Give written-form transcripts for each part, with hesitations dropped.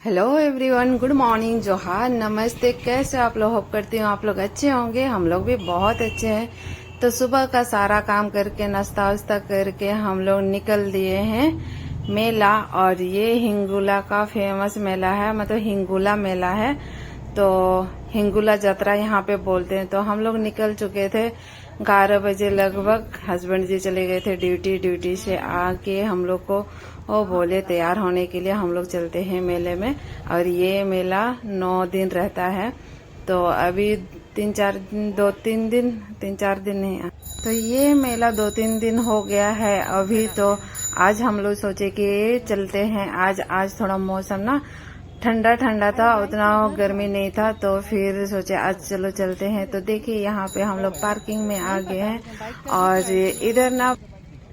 Hello everyone, good morning, जोहार, नमस्ते। कैसे आप लोग? होप करती हूँ आप लोग अच्छे होंगे। हम लोग भी बहुत अच्छे हैं। तो सुबह का सारा काम करके नाश्ता वास्ता करके हम लोग निकल दिए हैं मेला। और ये हिंगुला का फेमस मेला है, मतलब हिंगुला मेला है। तो हिंगुला यात्रा यहाँ पे बोलते हैं। तो हम लोग निकल चुके थे 11 बजे लगभग। हस्बैंड जी चले गए थे ड्यूटी से आके हम लोग को वो बोले तैयार होने के लिए, हम लोग चलते हैं मेले में। और ये मेला 9 दिन रहता है। तो अभी 3-4 दिन नहीं, तो ये मेला 2-3 दिन हो गया है अभी। तो आज हम लोग सोचे कि चलते हैं। आज थोड़ा मौसम ना ठंडा ठंडा था, उतना गर्मी नहीं था। तो फिर सोचे आज चलो चलते हैं। तो देखिए यहाँ पे हम लोग पार्किंग में आ गए हैं। और इधर ना,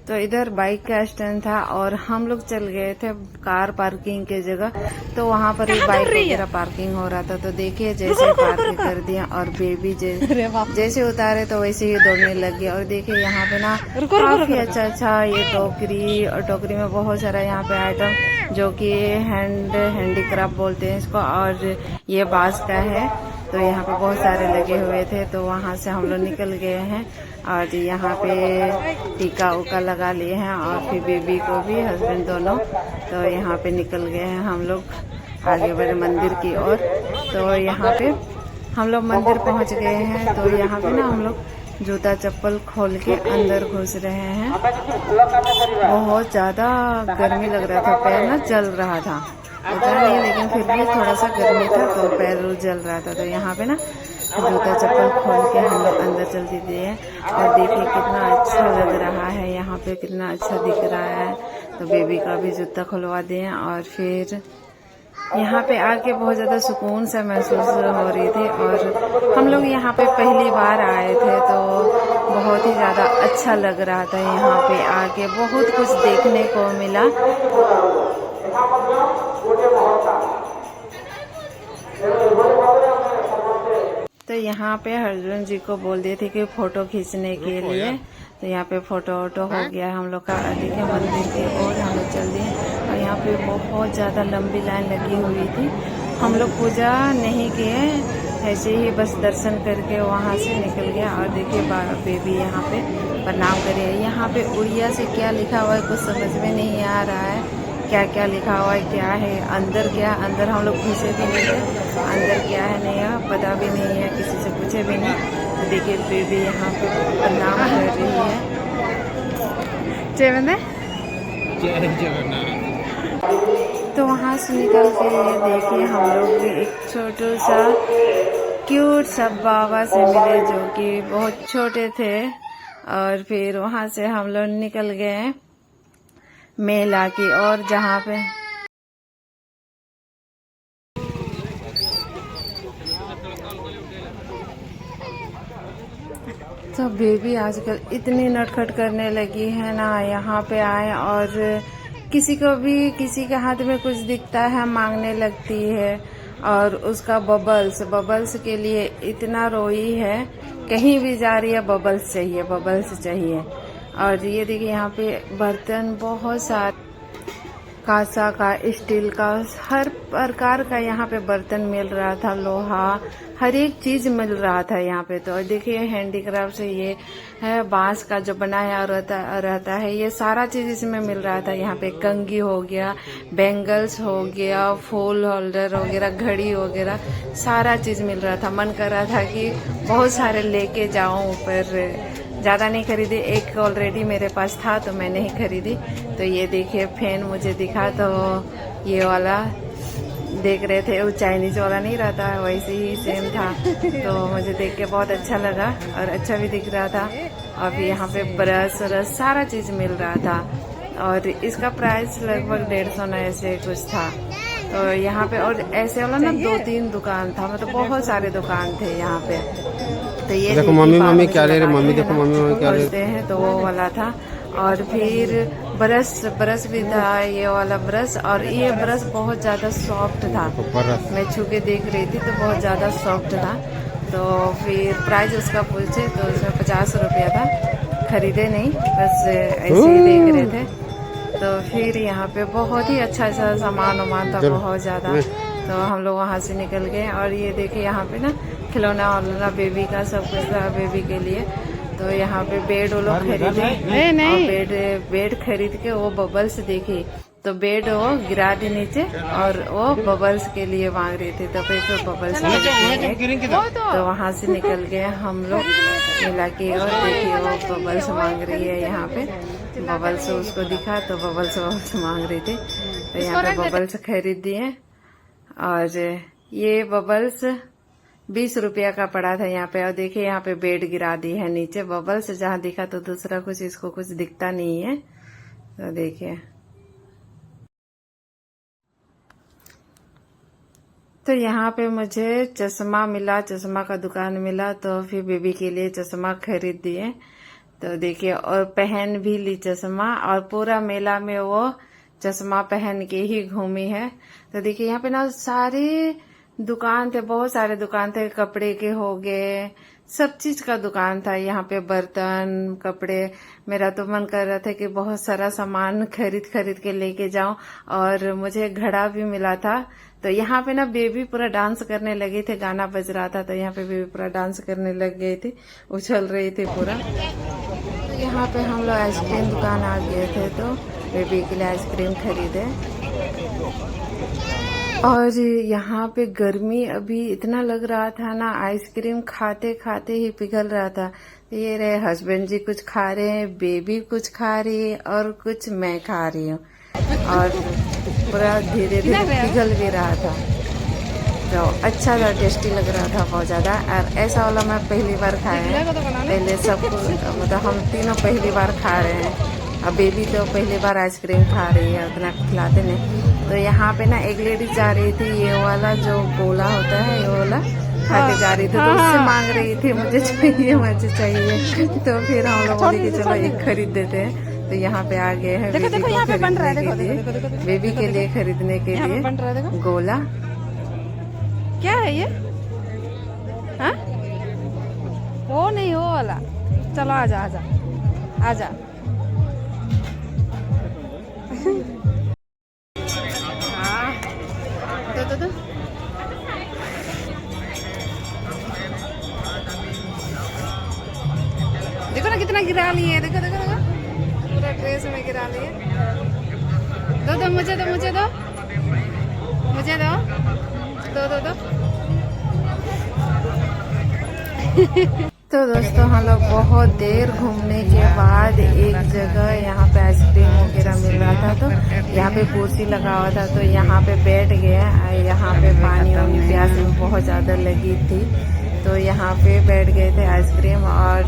तो इधर बाइक का स्टैंड था और हम लोग चल गए थे कार पार्किंग के जगह। तो वहाँ पर भी बाइक वगैरह पार्किंग हो रहा था। तो देखिए जैसे पार्किंग कर दिया और बेबी जैसे उतारे तो वैसे ही दौड़ने लग गया। और देखिए यहाँ पे ना काफी अच्छा ये टोकरी, और टोकरी में बहुत सारा यहाँ पे आइटम जो कि हैंडीक्राफ्ट बोलते हैं इसको। और ये बांस का है। तो यहाँ पे बहुत सारे लगे हुए थे। तो वहाँ से हम लोग निकल गए हैं और यहाँ पे टीका उका लगा लिए हैं। और फिर बेबी को भी, हस्बैंड दोनों। तो यहाँ पे निकल गए हैं हम लोग आगे बढ़े मंदिर की ओर। तो यहाँ पे हम लोग मंदिर पहुँच गए हैं। तो यहाँ पे ना हम लोग जूता चप्पल खोल के अंदर घुस रहे हैं। बहुत ज्यादा गर्मी लग रहा था, पैर ना जल रहा था, उतना नहीं लेकिन फिर भी थोड़ा सा गर्मी था तो पैर जल रहा था। तो यहाँ पे ना जूता चप्पल खोल के हम लोग अंदर चल दिए। और देखिए कितना अच्छा लग रहा है, यहाँ पे कितना अच्छा दिख रहा है। तो बेबी का भी जूता खुलवा दिए। और फिर यहाँ पे आके बहुत ज्यादा सुकून सा महसूस हो रही थी। और हम लोग यहाँ पे पहली बार आए थे तो बहुत ही ज्यादा अच्छा लग रहा था। यहाँ पे आके बहुत कुछ देखने को मिला। तो यहाँ पे हस्बैंड जी को बोल दिए थे कि फोटो खींचने के लिए। तो यहाँ पे फोटो वोटो हो गया हम लोग का। देखिए मंदिर की ओर हम लोग चल दिए। और यहाँ पे बहुत ज्यादा लंबी लाइन लगी हुई थी। हम लोग पूजा नहीं किए, ऐसे ही बस दर्शन करके वहाँ से निकल गया। और देखिए बेबी यहाँ पे प्रणाम करिए। यहाँ पे उड़िया से क्या लिखा हुआ है कुछ समझ में नहीं आ रहा है। क्या क्या लिखा हुआ है, क्या है अंदर हम लोग घुसे भी नहीं थे। अंदर क्या है नहीं है पता भी नहीं है, किसी से पूछे भी नहीं। तो देखिए बेबी यहाँ पे प्रणाम कर रही है। जय बंदे। तो वहाँ से निकल के देखिए हम लोग भी एक छोटा सा क्यूट सा बाबा से मिले जो कि बहुत छोटे थे। और फिर वहाँ से हम लोग निकल गए मेला की ओर, जहाँ पे तो बेबी आजकल इतनी नटखट करने लगी है ना। यहाँ पे आए और किसी को भी, किसी के हाथ में कुछ दिखता है मांगने लगती है। और उसका बबल्स के लिए इतना रोई है, कहीं भी जा रही है बबल्स चाहिए। और ये देखिए यहाँ पे बर्तन बहुत सारे, कांसा का, स्टील का, हर प्रकार का यहाँ पे बर्तन मिल रहा था। लोहा, हर एक चीज मिल रहा था यहाँ पे। तो देखिए हैंडीक्राफ्ट से ये है बांस का जो बनाया रहता है, ये सारा चीज इसमें मिल रहा था। यहाँ पे कंघी हो गया, बैंगल्स हो गया, फूल होल्डर वगैरह, घड़ी वगैरह, सारा चीज मिल रहा था। मन कर रहा था कि बहुत सारे लेके जाऊं, पर ज्यादा नहीं खरीदी। एक ऑलरेडी मेरे पास था तो मैं नहीं खरीदी। तो ये देखिए फैन मुझे दिखा, तो ये वाला देख रहे थे, वो चाइनीज वाला नहीं रहता है, वैसे ही सेम था। तो मुझे देख के बहुत अच्छा लगा और अच्छा भी दिख रहा था। और फिर यहाँ पे ब्रश सारा चीज मिल रहा था। और इसका प्राइस लगभग 150 ना ऐसे कुछ था। तो यहाँ पे और ऐसे वाला ना 2-3 दुकान था, मतलब बहुत सारे दुकान थे यहाँ पे। तो ये देखो मम्मी क्या ले रहे, मम्मी देखो मम्मी क्या ले रहे हैं। तो वो वाला था। और फिर ब्रश भी था, ये वाला ब्रश। और ये ब्रश बहुत ज्यादा सॉफ्ट था, मैं छू के देख रही थी तो बहुत ज्यादा सॉफ्ट था। तो फिर प्राइस उसका पूछे तो उसमें 50 रुपया था। खरीदे नहीं, बस ऐसे ही देख रहे थे। तो फिर यहाँ पे बहुत ही अच्छा अच्छा सामान वामान था, बहुत ज्यादा। तो हम लोग वहाँ से निकल गए और ये देखिए यहाँ पे ना खिलौना वलौना बेबी का सब कुछ था बेबी के लिए। तो यहाँ पे बेड वो लोग खरीदे और बेड खरीद के वो बबल्स देखी, तो बेड वो गिरा दी नीचे और वो बबल्स के लिए मांग रही थी। तो फिर बबल्स तो वहाँ से निकल गए हम लोग मिला के और देखिए वो बबल्स मांग रही है यहाँ पे। बबल्स उसको दिखा तो बबल्स मांग रही थी, तो यहाँ पे बबल्स खरीद दिए। और ये बबल्स 20 रुपया का पड़ा था यहाँ पे। और देखिए यहाँ पे बेड गिरा दी है नीचे। बबल्स जहाँ दिखा तो दूसरा कुछ इसको कुछ दिखता नहीं है। तो देखिए, तो यहाँ पे मुझे चश्मा मिला, चश्मा का दुकान मिला, तो फिर बेबी के लिए चश्मा खरीद दिए। तो देखिए, और पहन भी ली चश्मा, और पूरा मेला में वो चश्मा पहन के ही घूमी है। तो देखिए यहाँ पे ना सारे दुकान थे, बहुत सारे दुकान थे, कपड़े के हो गए, सब चीज का दुकान था यहाँ पे, बर्तन, कपड़े। मेरा तो मन कर रहा था कि बहुत सारा सामान खरीद खरीद के लेके जाऊं। और मुझे घड़ा भी मिला था। तो यहाँ पे ना बेबी पूरा डांस करने लगे थे, गाना बज रहा था, तो यहाँ पे बेबी पूरा डांस करने लग गई थी, उछल रही थी पूरा। तो यहाँ पे हम लोग आइसक्रीम दुकान आ गए थे, तो बेबी के लिए आइसक्रीम खरीदे। और यहाँ पे गर्मी अभी इतना लग रहा था ना, आइसक्रीम खाते खाते ही पिघल रहा था। ये रहे हस्बैंड जी कुछ खा रहे हैं, बेबी कुछ खा रही है और कुछ मैं खा रही हूँ, और पूरा धीरे धीरे पिघल भी रहा था। तो अच्छा था, टेस्टी लग रहा था बहुत ज्यादा। और ऐसा वाला मैं पहली बार खाया है, पहले सबको मतलब हम तीनों पहली बार खा रहे हैं। अब बेबी तो पहली बार आइसक्रीम खा रही है, उतना खिलाते नहीं। तो यहाँ पे ना एक लेडी जा रही थी, ये वाला जो गोला होता है ये वाला खा के जा रही थी, तो उससे मांग रही थी मुझे चाहिए मुझे चाहिए। तो फिर हम लोग बोले कि चलो एक खरीद देते हैं। तो यहाँ पे आ गए हैं बेबी को खरीदने के लिए, बेबी के लिए खरीदने के लिए गोला। क्या है ये? हाँ? वो नहीं, वो वाला। चलो आजा आजा आजा। हाँ, दो। देखो ना कितना गिरा लिए, देखो देखो देखो, पूरा ड्रेस में गिरा लिए। दो मुझे दो, मुझे दो, मुझे दो, दो। तो दोस्तों हम लोग बहुत देर घूमने के बाद एक जगह यहाँ पे आइसक्रीम वगैरह मिल रहा था, तो यहाँ पे कुर्सी लगा हुआ था, तो यहाँ पे बैठ गए। यहाँ पे पानी वानी प्यास में बहुत ज्यादा लगी थी, तो यहाँ पे बैठ गए थे आइसक्रीम। और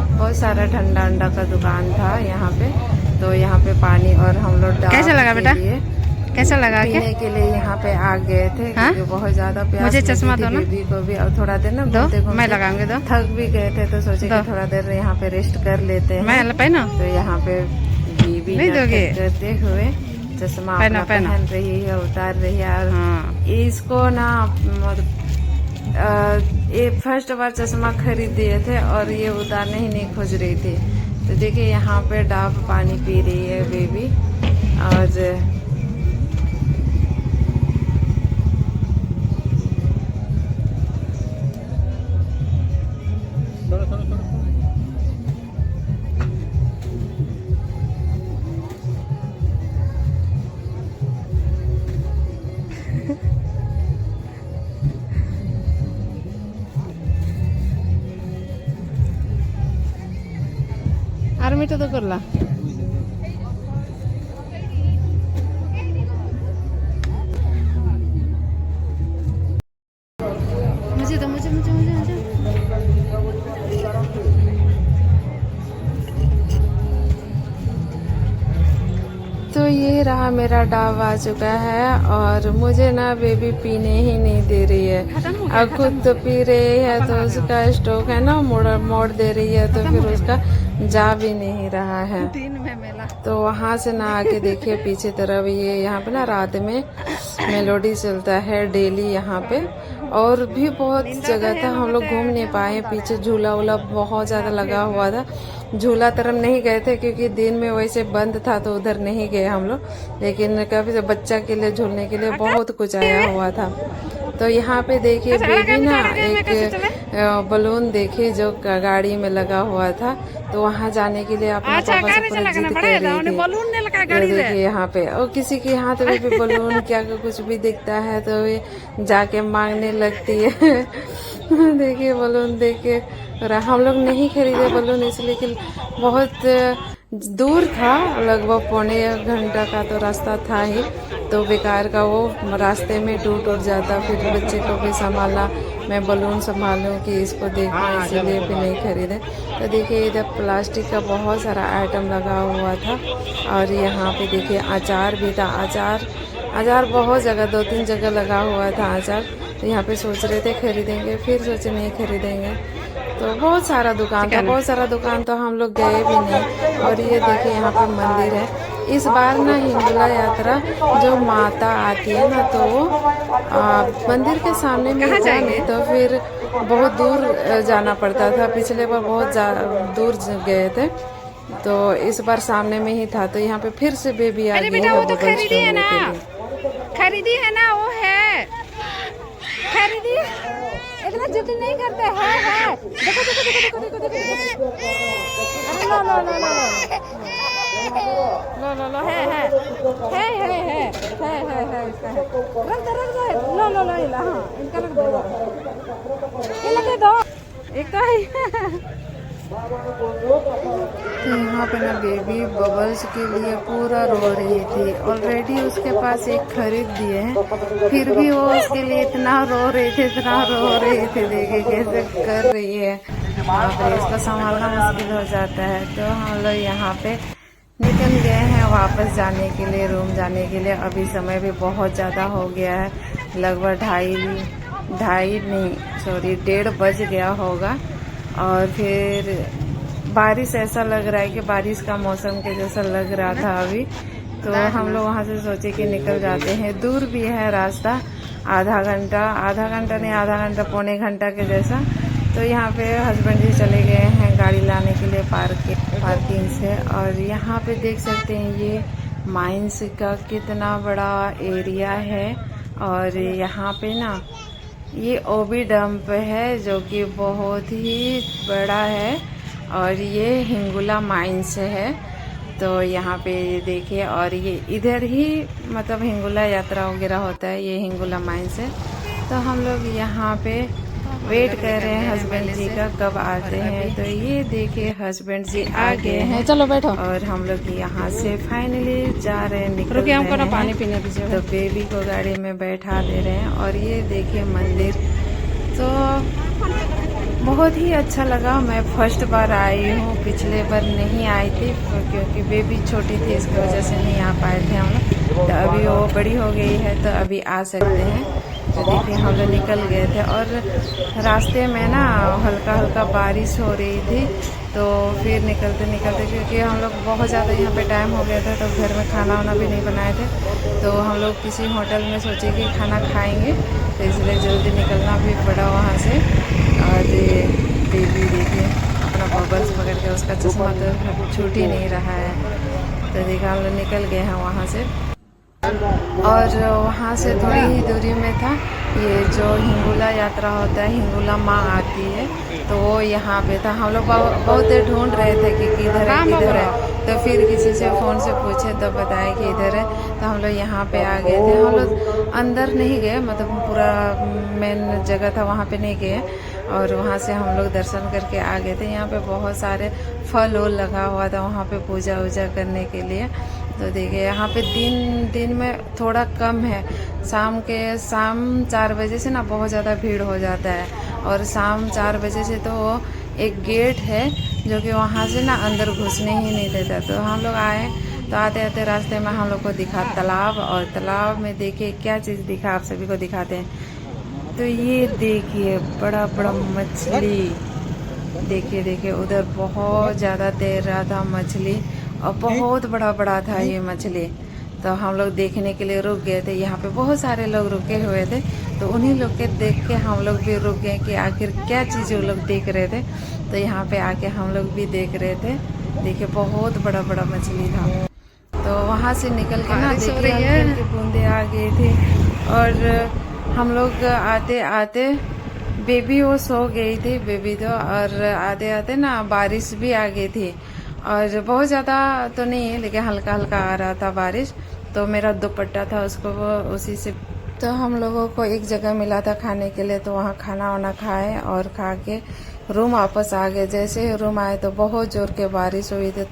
बहुत सारा ठंडा अंडा का दुकान था यहाँ पे, तो यहाँ पे पानी और हम लोग कैसा लगा बेटा? कैसा लगा पीने के लिए यहाँ पे आ गए थे, क्योंकि बहुत ज्यादा प्यास मुझे चश्मा दो ना, बेबी को भी। और थोड़ा देर ना दो, मैं लगाऊंगी, दो। थक भी गए थे, तो सोचे कि थोड़ा देर यहाँ पे रेस्ट कर लेते हैं। मैं पहना, तो यहाँ पे बेबी करते हुए चश्मा पहन रही है, उतार रही है। और इसको ना ये फर्स्ट बार चश्मा खरीद दिए थे और ये उतारने ही नहीं खोज रही थी। तो देखिए यहाँ पे डाब पानी पी रही है बेबी। और आर्मी तो करला मुझे तो मुझे तो ये रहा मेरा डाब आ चुका है। और मुझे ना बेबी पीने ही नहीं दे रही है, अब खुद तो पी रही है, तो उसका स्टॉक है ना मोड़ दे रही है, तो फिर उसका जा भी नहीं रहा है। दिन में मेला। तो वहाँ से ना आके देखिए पीछे तरफ, ये यहाँ पे ना रात में मेलोडी चलता है डेली यहाँ पे। और भी बहुत जगह था, हम लोग घूम नहीं पाए। पीछे झूला वूला बहुत ज़्यादा लगा हुआ था। झूला तरफ नहीं गए थे क्योंकि दिन में वैसे बंद था, तो उधर नहीं गए हम लोग। लेकिन काफ़ी बच्चा के लिए झूलने के लिए बहुत कुछ आया हुआ था। तो यहाँ पे देखिए बेबी ना एक बलून देखी जो गाड़ी में लगा हुआ था, तो वहाँ जाने के लिए अपना पापा से पूरा जिद कर रही थी। तो देखिए यहाँ पे और किसी के हाथ में भी बलून क्या कुछ भी दिखता है तो ये जाके मांगने लगती है। देखिए बलून देख के, और हम लोग नहीं खरीदे बलून इसलिए कि बहुत दूर था, लगभग पौने घंटा का तो रास्ता था ही। तो बेकार का वो रास्ते में टूट जाता, फिर बच्चे को भी संभालना, मैं बलून संभालूं कि इसको देखना, इसीलिए भी नहीं खरीदे। तो देखिए इधर प्लास्टिक का बहुत सारा आइटम लगा हुआ था। और यहाँ पे देखिए अचार भी था। अचार बहुत जगह, 2-3 जगह लगा हुआ था अचार। तो यहाँ पे सोच रहे थे खरीदेंगे, फिर सोचे नहीं खरीदेंगे। तो बहुत सारा दुकान था, बहुत सारा दुकान तो हम लोग गए भी नहीं। और ये देखिए यहाँ पे मंदिर है। इस बार ना हिंगोला यात्रा जो माता आती है ना, तो वो मंदिर के सामने में था, नहीं तो फिर बहुत दूर जाना पड़ता था। पिछले बार बहुत दूर गए थे, तो इस बार सामने में ही था। तो यहाँ पे फिर से बेबी आ गई है वो तो खरीदी है ना, खरीदी है ना, वो है खरीदी। इतना जिद नहीं करते है। देखो देखो देखो देखो देखो देखो। अरे लो लो लो लो लो लो लो, है इसका है। रख दो लो लो लो, इला हाँ इनका रख दो, इला दे दो एक का ही। तो यहाँ पे ना बेबी बबल्स के लिए पूरा रो रही थी। ऑलरेडी उसके पास एक खरीद दिए हैं, फिर भी वो उसके लिए इतना रो रहे थे। देखिए कैसे कर रही है, यहाँ पे इसको संभालना मुश्किल हो जाता है। तो हम लोग यहाँ पे निकल गए हैं वापस जाने के लिए, रूम जाने के लिए। अभी समय भी बहुत ज़्यादा हो गया है, लगभग 1:30 बज गया होगा। और फिर बारिश ऐसा लग रहा है कि बारिश का मौसम के जैसा लग रहा था अभी। तो हम लोग वहाँ से सोचे कि निकल जाते हैं। दूर भी है रास्ता, आधा घंटा पौने घंटा के जैसा। तो यहाँ पे हस्बैंड जी चले गए हैं गाड़ी लाने के लिए पार्किंग से। और यहाँ पे देख सकते हैं ये माइंस का कितना बड़ा एरिया है। और यहाँ पे ना ये ओबी डंप है जो कि बहुत ही बड़ा है, और ये हिंगोला माइंस है। तो यहाँ पे देखिए, और ये इधर ही मतलब हिंगोला यात्रा वगैरह होता है, ये हिंगोला माइंस है। तो हम लोग यहाँ पे वेट कर रहे हैं हस्बैंड जी का कब आते हैं। तो ये देखिए हस्बैंड जी आ गए हैं, चलो बैठो। और हम लोग यहाँ से फाइनली जा रहे हैं, निकल रहे हमको ना हैं। पानी पीने दीजिए। तो बेबी को गाड़ी में बैठा दे रहे हैं। और ये देखिए मंदिर तो बहुत ही अच्छा लगा। मैं फर्स्ट बार आई हूँ, पिछले बार नहीं आई थी क्योंकि बेबी छोटी थी, इसकी वजह से नहीं आ पाए थे हम लोग। तो अभी वो बड़ी हो गई है तो अभी आ सकते हैं। तो देखिए हम लोग निकल गए थे, और रास्ते में ना हल्का बारिश हो रही थी। तो फिर निकलते क्योंकि हम लोग बहुत ज़्यादा यहाँ पे टाइम हो गया था, तो घर में खाना वाना भी नहीं बनाए थे। तो हम लोग किसी होटल में सोचे कि खाना खाएंगे, तो इसलिए जल्दी निकलना भी पड़ा वहाँ से। और बेबी देखिए अपना बबल्स पकड़ के, उसका चश्मा तो छूट ही नहीं रहा है। तो देखा हम लोग निकल गए हैं वहाँ से। और वहाँ से थोड़ी ही दूरी में था ये जो हिंगोला यात्रा होता है, हिंगोला माँ आती है, तो वो यहाँ पे था। हम लोग बहुत देर ढूंढ रहे थे कि किधर है। तो फिर किसी से फ़ोन से पूछे तो बताया कि इधर है। तो हम लोग यहाँ पे आ गए थे। हम लोग अंदर नहीं गए, मतलब पूरा मेन जगह था वहाँ पे नहीं गए। और वहाँ से हम लोग दर्शन करके आ गए थे। यहाँ पे बहुत सारे फल वल लगा हुआ था वहाँ पे पूजा वूजा करने के लिए। तो देखिए यहाँ पे दिन में थोड़ा कम है, शाम 4 बजे से ना बहुत ज़्यादा भीड़ हो जाता है। और शाम 4 बजे से तो एक गेट है जो कि वहाँ से ना अंदर घुसने ही नहीं देता। तो हम लोग आए, तो आते रास्ते में हम लोग को दिखा तालाब, और तालाब में देखिए क्या चीज़ दिखा, आप सभी को दिखाते हैं। तो ये देखिए बड़ा मछली, देखिए देखिए उधर बहुत ज़्यादा तैर रहा था मछली और बहुत बड़ा बड़ा था ये मछली। तो हम लोग देखने के लिए रुक गए थे। यहाँ पे बहुत सारे लोग रुके हुए थे, तो उन्हीं लोग के देख के हम लोग भी रुक गए कि आखिर क्या चीज़ वो लोग देख रहे थे। तो यहाँ पे आके हम लोग भी देख रहे थे। देखिए बहुत बड़ा बड़ा मछली था। तो वहाँ से निकल के ना देखिए हल्की बूंदे आ गई थी और हम लोग आते आते बेबी वो सो गई थी बेबी तो, और आते आते ना बारिश भी आ गई थी। और बहुत ज़्यादा तो नहीं है लेकिन हल्का हल्का आ रहा था बारिश। तो मेरा दुपट्टा था उसको वो उसी से। तो हम लोगों को एक जगह मिला था खाने के लिए, तो वहाँ खाना वाना खाए और खा के रूम वापस आ गए। जैसे रूम आए तो बहुत जोर के बारिश हुई थी।